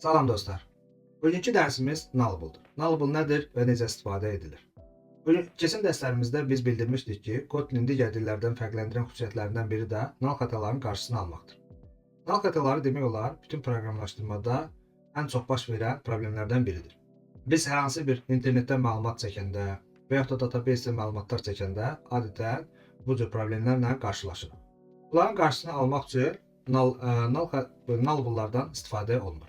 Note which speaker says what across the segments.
Speaker 1: Salam dostlar. Bugünkü dərsimiz nullable-dur. Nullable nədir və necə istifadə edilir? Keçən dərslərimizdə biz bildirmişdik ki, Kotlin digər dillərdən fərqləndirən xüsusiyyətlərindən biri də null xətaların qarşısını almaqdır. Null xətaları demək olar bütün proqramlaşdırmada ən çox baş verən problemlərdən biridir. Biz hər hansı bir internetdən məlumat çəkəndə və yaxud da database-də məlumatlar çəkəndə adətən bu cür problemlərlə qarşılaşırıq. Bunların qarşısını almaq üçün nullable-lardan istifadə olunur.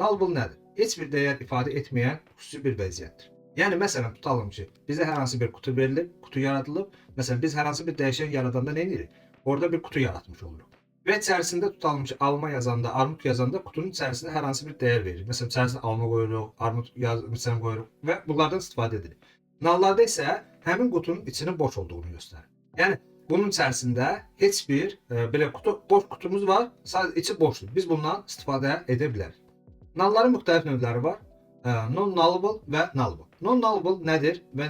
Speaker 1: Nullable nədir? Heç bir dəyər ifadə etməyən xüsusi bir vəziyyətdir. Yəni, məsələn, tutalım ki, bizə hər hansı bir qutu verilib, qutu yaradılıb. Məsələn, biz hər hansı bir dəyişən yaradanda nə edirik? Orada bir qutu yaratmış oluruq. Və içərisində tutalım ki, alma yazanda, armud yazanda qutunun içərisində hər hansı bir dəyər veririk. Məsələn, içərisində alma qoyuruq, armud yazmışsan qoyuruq və bunlardan istifadə edirik. Nulllarda isə həmin qutunun içinin boş olduğunu göstərir. Yəni, bunun içərisində heç bir belə boş qutumuz var, sadəcə içi boşdur. Biz bundan istifadə edə bilərik. Nullların müxtəlif növləri var. Non-nullable və nullable. Non-nullable nədir və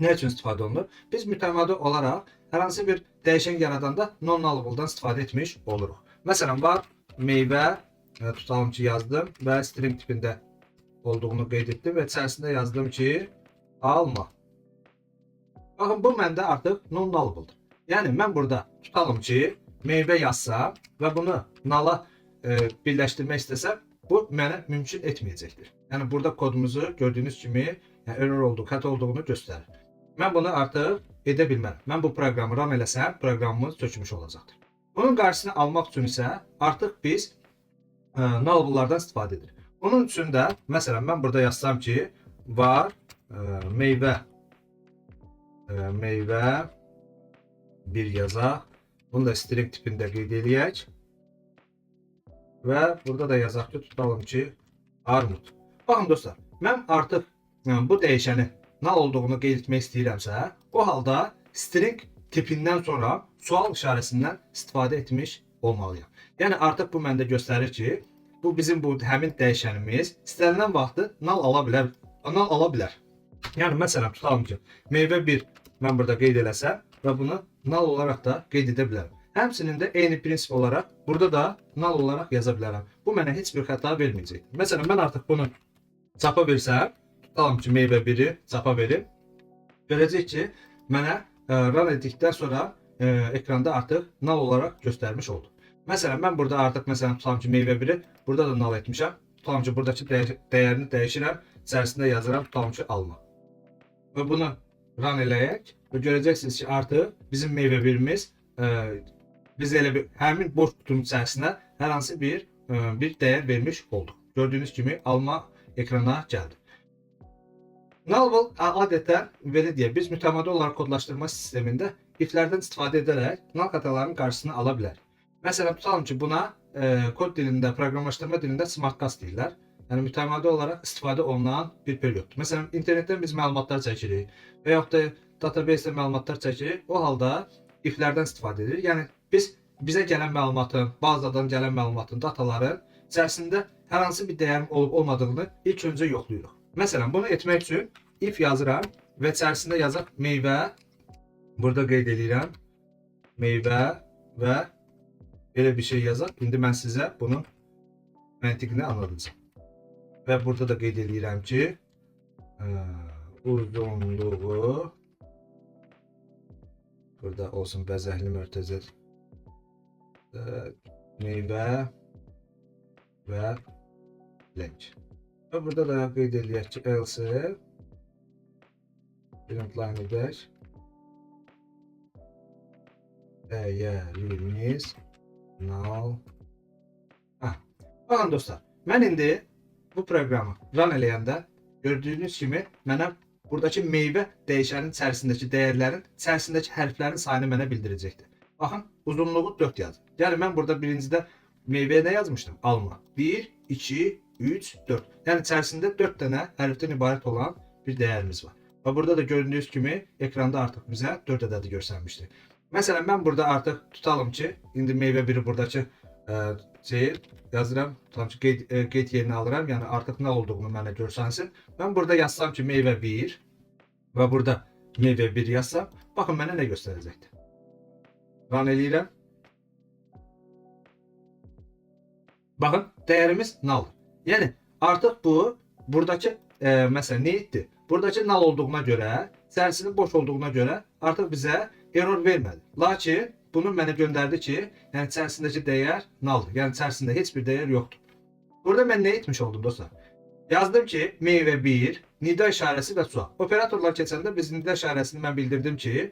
Speaker 1: nə üçün istifadə olunur? Biz mütəmadi olaraq hər hansı bir dəyişən yaradanda non-nullable-dan istifadə etmiş oluruq. Məsələn, var meyvə, tutalım ki, yazdım və string tipində olduğunu qeyd etdim və içərisində yazdım ki, alma. Baxın, bu məndə artıq non-nullable-dır. Yəni, mən burada tutalım ki, meyvə yazsam və bunu null-a birləşdirmək istəsəm, bu mənə mümkün etməyəcəkdir. Yəni, burada kodumuzu gördüyünüz kimi error olduğu, xəta olduğunu göstərir. Mən bunu artıq edə bilmərəm. Mən bu proqramı run eləsəm, proqramımız çökmüş olacaqdır. Bunun qarşısını almaq üçün isə artıq biz nullable-lardan istifadə edirik. Bunun üçün də, məsələn, mən burada yazsam ki, var meyvə bir yazaq. Bunu da string tipində qeyd eləyək. Və burada da yazaq ki, tutalım ki, armud. Baxın dostlar, mən artıq bu dəyişəni null olduğunu qeyd etmək istəyirəmsə, o halda string tipindən sonra sual işarəsindən istifadə etmiş olmalıyam. Yəni, artıq bu məndə göstərir ki, bu bizim həmin dəyişənimiz istənilən vaxtı null ala bilər. Yəni, məsələn, tutalım ki, meyvə 1 mən burada qeyd eləsəm və bunu null olaraq da qeyd edə bilərəm. Həmçinin də eyni prinsip olaraq burada da null olaraq yaza bilərəm. Bu mənə heç bir xəta verməyəcək. Məsələn, mən artıq bunu çapa versəm, tutalım ki, meyvə 1-i çapa verim. Görəcək ki, mənə run etdikdən sonra ekranda artıq null olaraq göstərmiş oldu. Məsələn, mən burada artıq tutalım ki, meyvə 1-i burada da null etmişəm. Tutalım ki, buradakı dəyərini dəyişirəm, içərisində yazıram, tutalım ki, alma. Və bunu run eləyək və görəcəksiniz ki, artıq bizim meyvə 1-imiz biz elə bir həmin boş qutunun içərisinə hər hansı bir dəyər vermiş olduq. Gördüyünüz kimi alma ekrana gəldi. Nullable adətən belə deyək, biz mütəmadi olaraq kodlaşdırma sistemində if-lərdən istifadə edərək null xətaların qarşısını ala bilərik. Məsələn, tutalım ki, buna kod dilində, proqramlaşdırma dilində smartcast deyirlər. Yəni, mütəmadi olaraq istifadə olunan bir perioddur. Məsələn, internetdən biz məlumatlar çəkirik və yaxud da database-də məlumatlar çəkirik. O halda if-lərdən istifadə edirik. Yəni, bizə gələn məlumatın, bazadan gələn məlumatın, dataların içərisində hər hansı bir dəyərin olub-olmadığını ilk öncə yoxlayırıq. Məsələn, bunu etmək üçün if yazıram və içərisində yazaq meyvə, burada qeyd edirəm, meyvə və belə bir şey yazaq. İndi mən sizə bunun məntiqini anladacağım. Və burada da qeyd edirəm ki, uzunluğu burada olsun bəzəkli mörtəzəl meyvə və link. Və burada da qeyd edək ki, else print line edək. Dəyərimiz null. Baxın dostlar, mən indi bu proqramı run eləyəndə gördüyünüz kimi mənə buradakı meyvə dəyişənin içərisindəki dəyərlərin, içərisindəki hərflərin sayını mənə bildirəcəkdir. Baxın, uzunluğu 4 yazdım. Yəni, mən burada birincidə meyvəyə nə yazmışdım? Alma. 1, 2, 3, 4. Yəni, içərisində 4 dənə hərfdən ibarət olan bir dəyərimiz var. Və burada da gördüyünüz kimi ekranda artıq bizə 4 ədədi göstərmişdir. Məsələn, mən burada artıq tutalım ki, indi meyvə 1-i buradakı yazıram, tutalım ki, qeyd yerinə alıram, yəni artıq nə olduğunu mənə görsənsin. Mən burada yazsam ki, meyvə 1 və burada meyvə 1 yazsam, baxın mənə nə göstərəcəkdir. Run eləyirəm. Baxın, dəyərimiz null. Yəni artıq bu buradakı məsələn nə etdi? Buradakı null olduğuna görə, içərisinin boş olduğuna görə artıq bizə error vermədi. Lakin bunu mənə göndərdi ki, yəni içərisindəki dəyər nulldur. Yəni içərisində heç bir dəyər yoxdur. Burada mən nə etmiş oldum dostlar? Yazdım ki, meyvə 1, nida işarəsi və sual. Operatorlar keçəndə biz nida işarəsini mən bildirdim ki,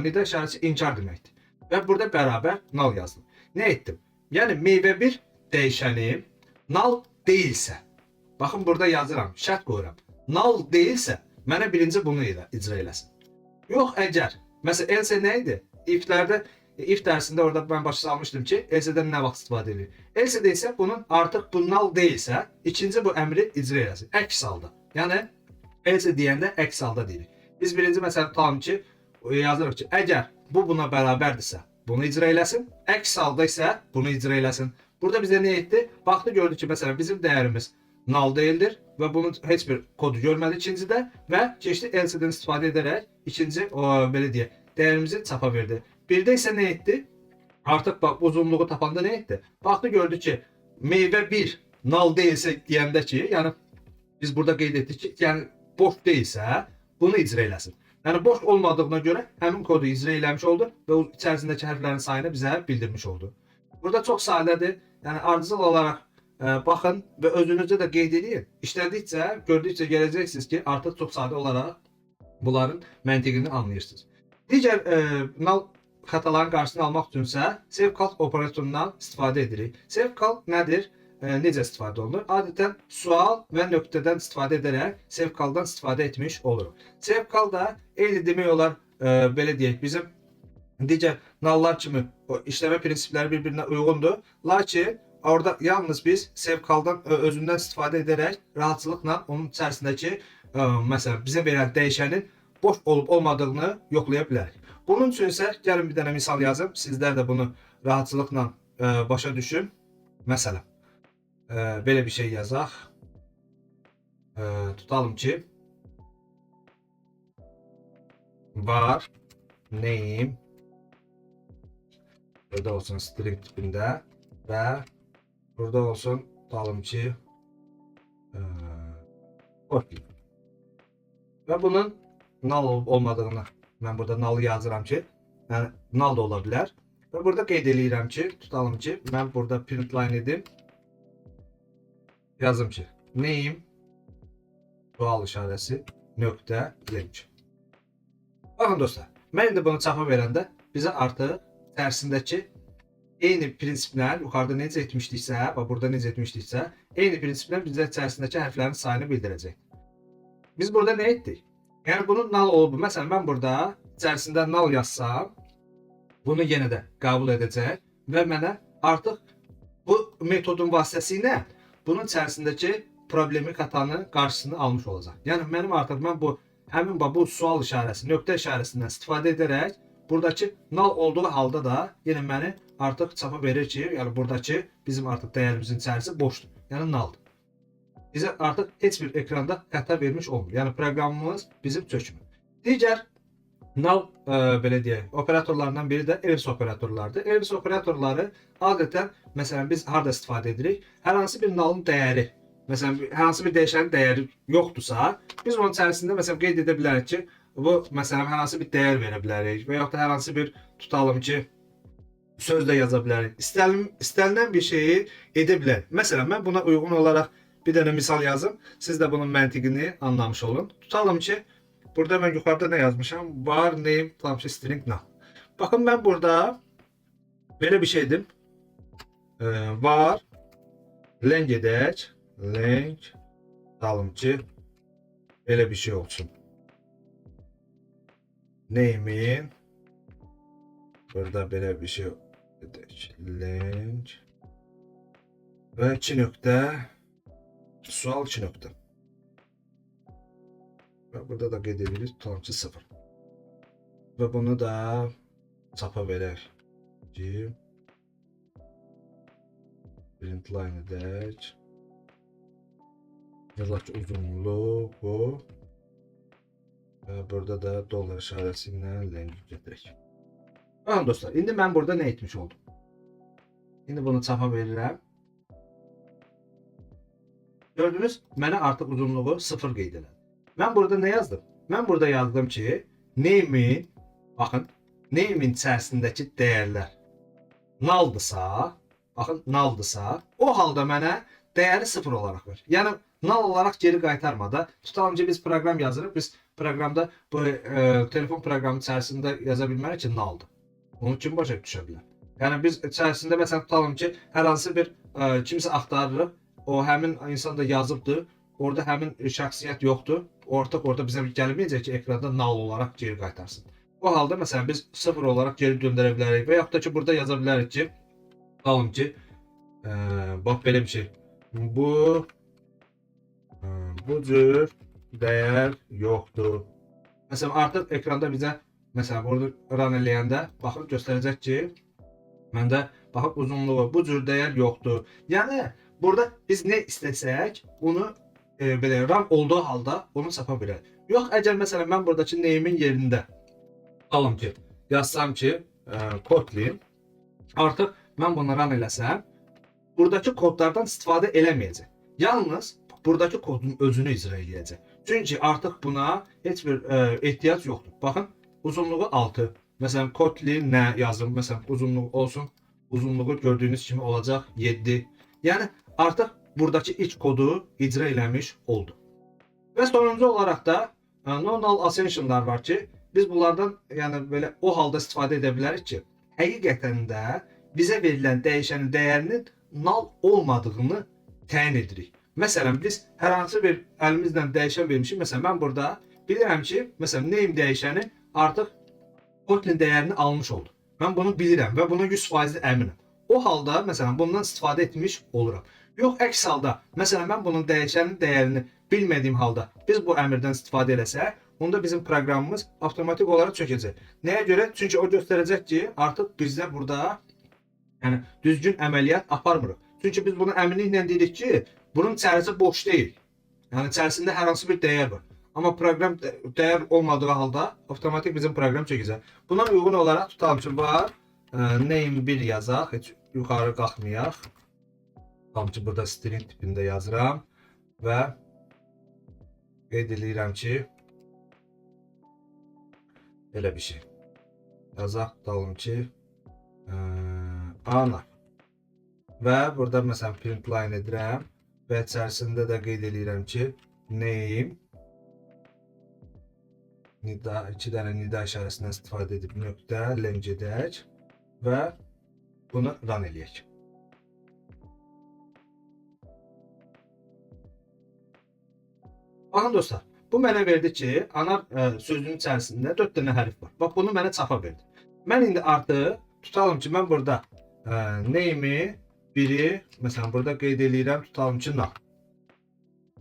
Speaker 1: nida işarəsi inkar deməkdir. Və burada bərabər null yazdım. Nə etdim? Yəni meyvə 1 dəyişəni null deyilsə, baxın burada yazıram, şərt qoyuram. Null deyilsə, mənə birinci bunu icra eləsin. Yox, əgər. Məsələn, else nə idi? If'lərdə, if dərsində orada mən başa salmışdım ki, else'dən nə vaxt istifadə edilir? Else'də isə bunun artıq bu null deyilsə, ikinci bu əmri icra eləsin. Əks halda. Yəni else deyəndə əks halda deyirik. Biz birinci məsələn tutalım ki, yazırıq ki, əgər bu buna bərabərdirsə, bunu icra eləsin. Əks halda isə bunu icra eləsin. Burada bizə nə etdi? Baxdı gördü ki, məsələn bizim dəyərimiz null deyildir və bunun heç bir kodu görmədi ikincidə və keçdi else'dən istifadə edərək ikinci belə deyək, dəyərimizi çapa verdi. Birdə isə nə etdi? Artıq bax uzunluğu tapanda nə etdi? Baxdı gördü ki, meyvə 1 null deyilsə deyəndə ki, yəni biz burada qeyd etdik ki, yəni boş deyilsə bunu icra eləsin. Yəni boş olmadığına görə həmin kodu icra eləmiş oldu və o içərisindəki hərflərin sayını bizə bildirmiş oldu. Burada çox sadədir. Yəni ardıcıl olaraq baxın və özünüzə də qeyd edin. İşlədikcə, gördükcə gələcəksiniz ki, artıq çox sadə olaraq bunların məntiqini anlayırsınız. Digər null xətaların qarşısını almaq üçünsə save-call operatorundan istifadə edirik. Save-call nədir? Necə istifadə olunur? Adətən sual və nöqtədən istifadə edərək save-call'dan istifadə etmiş oluruq. Save-call da eyni demək olar, belə deyək, bizim digər null'lar kimi işləmə prinsipləri bir-birinə uyğundur. Lakin orada yalnız biz save-call'dan özündən istifadə edərək rahatçılıqla onun içərisindəki məsələn bizə verən dəyişənin boş olub olmadığını yoxlaya bilərik. Bunun üçün isə gəlin bir dənə misal yazım. Sizlər də bunu rahatçılıqla başa düşün. Məsələn, belə bir şey yazaq. Tutalım ki, var name burada olsun string tipində və burada olsun tutalım ki, copy. Və bunun null olmadığını mən burada null yazıram ki, yəni null da ola bilər. Və burada qeyd eləyirəm ki, tutalım ki, mən burada print line edim. Yazım ki, name sual işarəsi nöqtə link. Baxın dostlar, mən indi bunu çapa verəndə bizə artıq tərsindəki eyni prinsiplə yuxarıda necə etmişdiksə, burada necə etmişdiksə, eyni prinsiplə bizə içərisindəki hərflərin sayını bildirəcək. Biz burada nə etdik? Yəni bunun null olub. Məsələn, mən burada içərisində null yazsam, bunu yenə də qəbul edəcək və mənə artıq bu metodun vasitəsilə bunun içərisindəki problemi xətanın qarşısını almış olacaq. Yəni mənim artıq həmin bu sual işarəsi, nöqtə işarəsindən istifadə edərək buradakı null olduğu halda da yenə məni artıq çapa verir ki, yəni buradakı bizim artıq dəyərimizin içərisi boşdur. Yəni nulldur. Bizə artıq heç bir ekranda xəta vermiş olmur. Yəni proqramımız bizim çökmür. Digər null belə deyək, operatorlarından biri də else operatorlardır. Else operatorları adətən məsələn biz harda istifadə edirik? Hər hansı bir null'un dəyəri, məsələn hər hansı bir dəyişənin dəyəri yoxdursa, biz onun içərisində məsələn qeyd edə bilərik ki, bu məsələn hər hansı bir dəyər verə bilərik və yaxud da hər hansı bir tutalım ki, söz də yaza bilərik. İstənilən bir şeyi edə bilərik. Məsələn mən buna uyğun olaraq bir dənə misal yazım. Siz də bunun məntiqini anlamış olun. Tutalım ki, burada mən yuxarıda nə yazmışam? Var name tutalım ki, string null. Baxın mən burada belə bir şeydim. Var len gedək. Len tutalım ki, belə bir şey olsun. Name'in burada belə bir şey edək. Len və 2 nöqtə sual 2 nöqtə. Və burada da qeyd edirik, tutalım ki 0. Və bunu da çapa verək ki, print line edək. Yazaq ki uzunluq bu. Və burada da dollar işarəsi ilə lengi gedirək. Baxın dostlar, indi mən burada nə etmiş oldum? İndi bunu çapa verirəm. Gördünüz, mənə artıq uzunluğu 0 qeyd elədi. Mən burada nə yazdım? Mən burada yazdım ki, name'in, baxın, name'in içərisindəki dəyərlər null'dırsa, baxın, null'dırsa, o halda mənə dəyəri 0 olaraq ver. Yəni null olaraq geri qaytarmada. Tutalım ki, biz proqram yazırıq. Biz proqramda bu telefon proqramı içərisində yaza bilmərik ki, null'dır. Onu kim başa düşə bilər? Yəni biz içərisində məsələn tutalım ki, hər hansı bir kimsə axtarırıq. O həmin insan da yazıbdır. Orada həmin şəxsiyyət yoxdur. Artıq orada bizə gəlməyəcək ki, ekranda null olaraq geri qaytarsın. O halda məsələn biz 0 olaraq geri döndürə bilərik və yaxud da ki, burada yaza bilərik ki, tutalım ki, bax belə bir şey. Bu cür dəyər yoxdur. Məsələn, artıq ekranda bizə, məsələn, burada run eləyəndə baxın göstərəcək ki, məndə baxın uzunluğu bu cür dəyər yoxdur. Yəni burada biz nə istəsək, onu belə run olduğu halda onu sapa bilərik. Yox, əgər məsələn mən buradakı name'in yerində tutalım ki, yazsam ki, Kotlin, artıq mən bunu run eləsəm, buradakı kodlardan istifadə eləməyəcək. Yalnız buradakı kodun özünü icra edəcək. Çünki artıq buna heç bir ehtiyac yoxdur. Baxın, uzunluğu 6. Məsələn, Kotlin nə yazım, məsələn, uzunluğu olsun. Uzunluğu gördüyünüz kimi olacaq 7. Yəni artıq buradakı ilk kodu icra eləmiş oldu. Və sonuncu olaraq da non-null assumptionlar var ki, biz bunlardan yəni belə o halda istifadə edə bilərik ki, həqiqətən də bizə verilən dəyişənin dəyərinin null olmadığını təyin edirik. Məsələn, biz hər hansı bir əlimizlə dəyişən vermişik. Məsələn, mən burada bilirəm ki, məsələn, name dəyişəni artıq Kotlin dəyərini almış oldu. Mən bunu bilirəm və buna 100% əminəm. O halda, məsələn, bundan istifadə etmiş oluram. Yox, əks halda, məsələn, mən bunun dəyişənin dəyərini bilmədiyim halda biz bu əmrdən istifadə eləsək, onda bizim proqramımız avtomatik olaraq çökəcək. Nəyə görə? Çünki o göstərəcək ki, artıq bizdə burada yəni düzgün əməliyyat aparmırıq. Çünki biz bunu əminliklə deyirik ki, bunun içərisi boş deyil. Yəni içərisində hər hansı bir dəyər var. Amma proqram dəyər olmadığı halda avtomatik bizim proqram çəkəcək. Buna uyğun olaraq tutalım ki, var name 1 yazaq, heç yuxarı qalxmayaq. Tutalım ki, burada string tipində yazıram və qeyd edirəm ki, belə bir şey. Yazaq, tutalım ki, ana. Və burada məsələn print line edirəm və içərisində də qeyd edirəm ki, name nida, 2 dənə nida işarəsindən istifadə edib nöqtə len gedək və bunu run eləyək. Baxın dostlar, bu mənə verdi ki, anar sözünün içərisində 4 dənə hərf var. Bax, bunu mənə çapa verdi. Mən indi artıq tutalım ki, mən burada name'i biri, məsələn, burada qeyd edirəm, tutalım ki, null.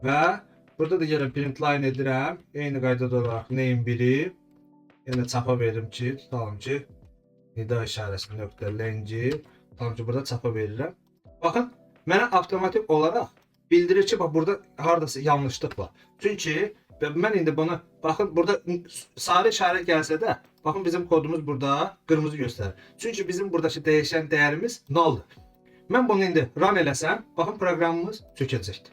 Speaker 1: Və burada da yenə print line edirəm. Eyni qaydada olaraq name 1'i yenə çapa veririm ki, tutalım ki, nida işarəsi nöqtə lengi, tutalım ki, burada çapa verirəm. Baxın, mənə avtomatik olaraq bildirir ki, bax, burada haradasa yanlışlıq var. Çünki mən indi bunu, baxın, burada sarı işarə gəlsə də, baxın, bizim kodumuz burada qırmızı göstərir. Çünki bizim buradakı dəyişən dəyərimiz nulldur. Mən bunu indi run eləsəm, baxın, proqramımız çökəcəkdir.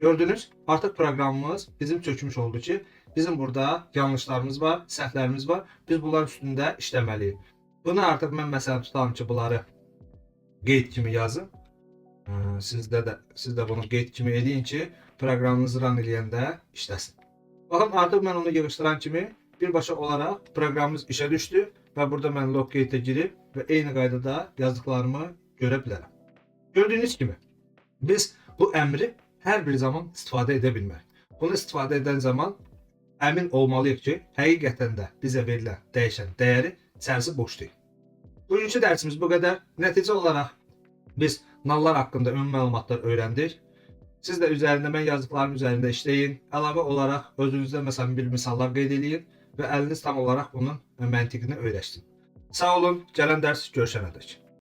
Speaker 1: Gördünüz, artıq proqramımız bizim çökmüş oldu ki, bizim burada yanlışlarımız var, səhvlərimiz var. Biz bunların üstündə işləməliyik. Bunu artıq mən məsələn tutalım ki, bunları qeyd kimi yazın. Siz də bunu qeyd kimi edin ki, proqramınızı run eləyəndə işləsin. Baxın, artıq mən onu yığışdıran kimi birbaşa olaraq proqramımız işə düşdü və burada mən log gate'ə girib və eyni qaydada yazdıqlarımı görə bilərəm. Gördüyünüz kimi biz bu əmri hər bir zaman istifadə edə bilmərik. Bunu istifadə edən zaman əmin olmalıyıq ki, həqiqətən də bizə verilən dəyişən dəyəri içərisi boş deyil. Bugünkü dərsimiz bu qədər. Nəticə olaraq biz nulllar haqqında ümumi məlumatlar öyrəndik. Siz də üzərində mən yazdıqlarım üzərində işləyin. Əlavə olaraq özünüzdə məsələn bir misallar qeyd edin və əliniz tam olaraq bunun məntiqini öyrəşsin. Sağ olun, gələn dərs görüşənədək.